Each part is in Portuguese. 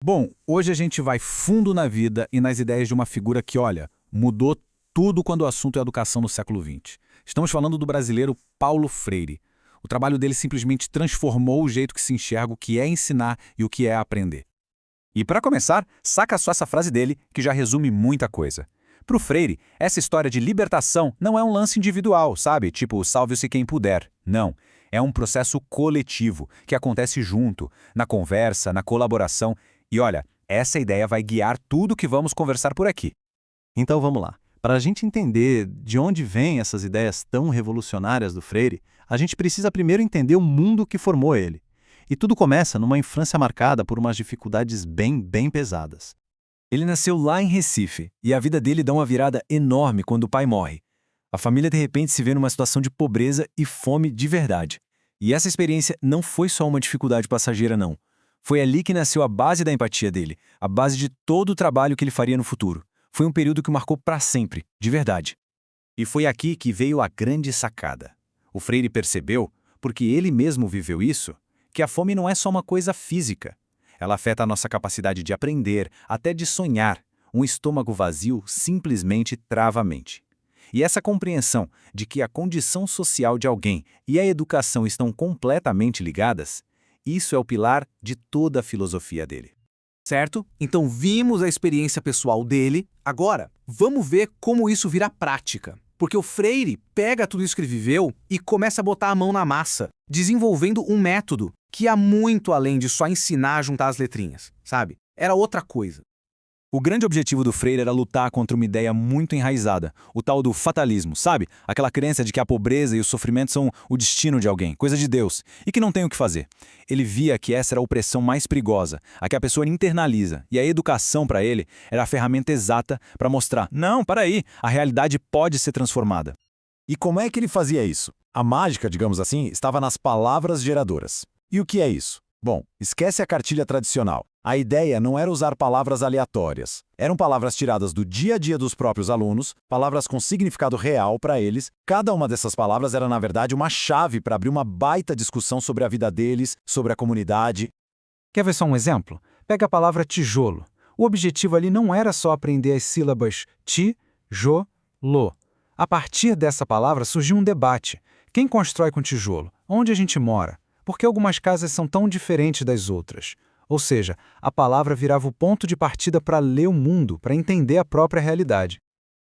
Bom, hoje a gente vai fundo na vida e nas ideias de uma figura que, olha, mudou tudo quando o assunto é educação no século XX. Estamos falando do brasileiro Paulo Freire. O trabalho dele simplesmente transformou o jeito que se enxerga o que é ensinar e o que é aprender. E para começar, saca só essa frase dele, que já resume muita coisa. Para o Freire, essa história de libertação não é um lance individual, sabe? Tipo, salve-se quem puder. Não. É um processo coletivo, que acontece junto, na conversa, na colaboração. E olha, essa ideia vai guiar tudo que vamos conversar por aqui. Então vamos lá. Para a gente entender de onde vêm essas ideias tão revolucionárias do Freire, a gente precisa primeiro entender o mundo que formou ele. E tudo começa numa infância marcada por umas dificuldades bem pesadas. Ele nasceu lá em Recife, e a vida dele dá uma virada enorme quando o pai morre. A família de repente se vê numa situação de pobreza e fome de verdade. E essa experiência não foi só uma dificuldade passageira, não. Foi ali que nasceu a base da empatia dele, a base de todo o trabalho que ele faria no futuro. Foi um período que o marcou para sempre, de verdade. E foi aqui que veio a grande sacada. O Freire percebeu, porque ele mesmo viveu isso, que a fome não é só uma coisa física. Ela afeta a nossa capacidade de aprender, até de sonhar. Um estômago vazio simplesmente trava a mente. E essa compreensão de que a condição social de alguém e a educação estão completamente ligadas, isso é o pilar de toda a filosofia dele. Certo? Então vimos a experiência pessoal dele. Agora, vamos ver como isso vira prática. Porque o Freire pega tudo isso que ele viveu e começa a botar a mão na massa, desenvolvendo um método que ia muito além de só ensinar a juntar as letrinhas, sabe? Era outra coisa. O grande objetivo do Freire era lutar contra uma ideia muito enraizada, o tal do fatalismo, sabe? Aquela crença de que a pobreza e o sofrimento são o destino de alguém, coisa de Deus, e que não tem o que fazer. Ele via que essa era a opressão mais perigosa, a que a pessoa internaliza, e a educação para ele era a ferramenta exata para mostrar, não, para aí, a realidade pode ser transformada. E como é que ele fazia isso? A mágica, digamos assim, estava nas palavras geradoras. E o que é isso? Bom, esquece a cartilha tradicional. A ideia não era usar palavras aleatórias. Eram palavras tiradas do dia a dia dos próprios alunos, palavras com significado real para eles. Cada uma dessas palavras era, na verdade, uma chave para abrir uma baita discussão sobre a vida deles, sobre a comunidade. Quer ver só um exemplo? Pega a palavra tijolo. O objetivo ali não era só aprender as sílabas ti, jo, lo. A partir dessa palavra surgiu um debate. Quem constrói com tijolo? Onde a gente mora? Por que algumas casas são tão diferentes das outras? Ou seja, a palavra virava o ponto de partida para ler o mundo, para entender a própria realidade.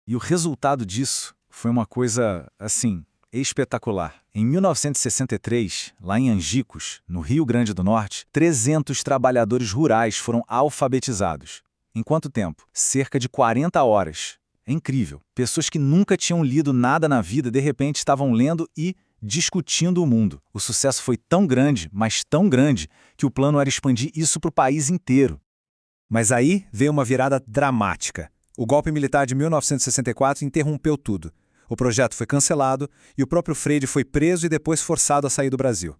E o resultado disso foi uma coisa, assim, espetacular. Em 1963, lá em Angicos, no Rio Grande do Norte, 300 trabalhadores rurais foram alfabetizados. Em quanto tempo? Cerca de 40 horas. É incrível. Pessoas que nunca tinham lido nada na vida, de repente estavam lendo e discutindo o mundo. O sucesso foi tão grande, mas tão grande, que o plano era expandir isso para o país inteiro. Mas aí veio uma virada dramática. O golpe militar de 1964 interrompeu tudo. O projeto foi cancelado e o próprio Freire foi preso e depois forçado a sair do Brasil.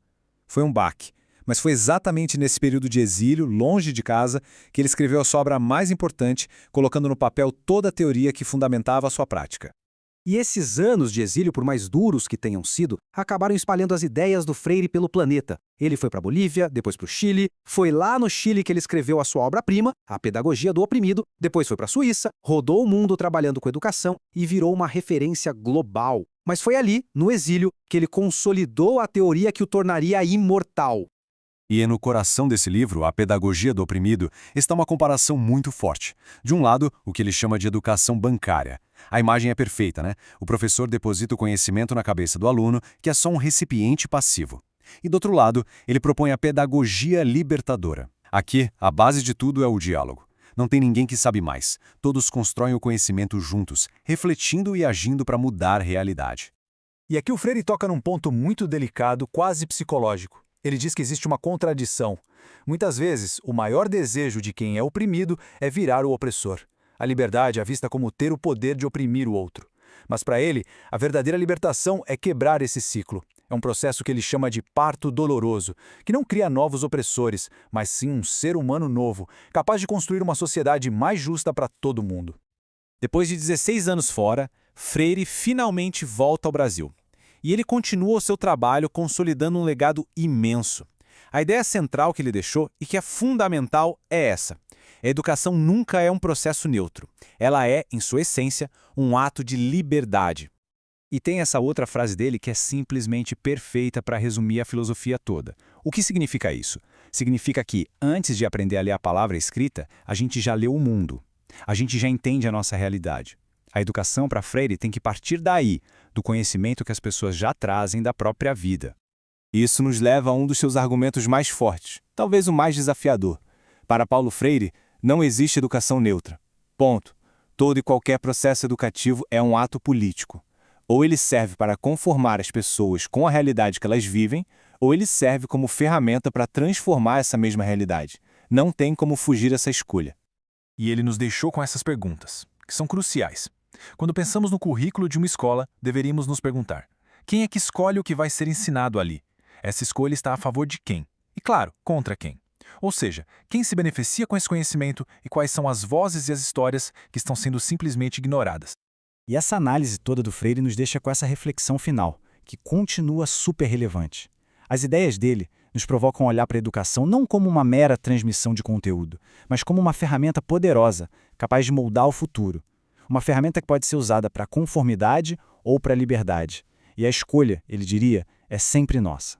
Foi um baque, mas foi exatamente nesse período de exílio, longe de casa, que ele escreveu a sua obra mais importante, colocando no papel toda a teoria que fundamentava a sua prática. E esses anos de exílio, por mais duros que tenham sido, acabaram espalhando as ideias do Freire pelo planeta. Ele foi para a Bolívia, depois para o Chile, foi lá no Chile que ele escreveu a sua obra-prima, A Pedagogia do Oprimido, depois foi para a Suíça, rodou o mundo trabalhando com educação e virou uma referência global. Mas foi ali, no exílio, que ele consolidou a teoria que o tornaria imortal. E no coração desse livro, A Pedagogia do Oprimido, está uma comparação muito forte. De um lado, o que ele chama de educação bancária. A imagem é perfeita, né? O professor deposita o conhecimento na cabeça do aluno, que é só um recipiente passivo. E do outro lado, ele propõe a pedagogia libertadora. Aqui, a base de tudo é o diálogo. Não tem ninguém que sabe mais. Todos constroem o conhecimento juntos, refletindo e agindo para mudar a realidade. E aqui o Freire toca num ponto muito delicado, quase psicológico. Ele diz que existe uma contradição. Muitas vezes, o maior desejo de quem é oprimido é virar o opressor. A liberdade é vista como ter o poder de oprimir o outro. Mas para ele, a verdadeira libertação é quebrar esse ciclo. É um processo que ele chama de parto doloroso, que não cria novos opressores, mas sim um ser humano novo, capaz de construir uma sociedade mais justa para todo mundo. Depois de 16 anos fora, Freire finalmente volta ao Brasil. E ele continua o seu trabalho consolidando um legado imenso. A ideia central que ele deixou e que é fundamental é essa. A educação nunca é um processo neutro. Ela é, em sua essência, um ato de liberdade. E tem essa outra frase dele que é simplesmente perfeita para resumir a filosofia toda. O que significa isso? Significa que, antes de aprender a ler a palavra escrita, a gente já leu o mundo. A gente já entende a nossa realidade. A educação para Freire tem que partir daí, do conhecimento que as pessoas já trazem da própria vida. Isso nos leva a um dos seus argumentos mais fortes, talvez o mais desafiador. Para Paulo Freire, não existe educação neutra. Ponto. Todo e qualquer processo educativo é um ato político. Ou ele serve para conformar as pessoas com a realidade que elas vivem, ou ele serve como ferramenta para transformar essa mesma realidade. Não tem como fugir dessa escolha. E ele nos deixou com essas perguntas, que são cruciais. Quando pensamos no currículo de uma escola, deveríamos nos perguntar: quem é que escolhe o que vai ser ensinado ali? Essa escolha está a favor de quem? E, claro, contra quem? Ou seja, quem se beneficia com esse conhecimento e quais são as vozes e as histórias que estão sendo simplesmente ignoradas? E essa análise toda do Freire nos deixa com essa reflexão final, que continua super relevante. As ideias dele nos provocam a olhar para a educação não como uma mera transmissão de conteúdo, mas como uma ferramenta poderosa, capaz de moldar o futuro. Uma ferramenta que pode ser usada para a conformidade ou para a liberdade. E a escolha, ele diria, é sempre nossa.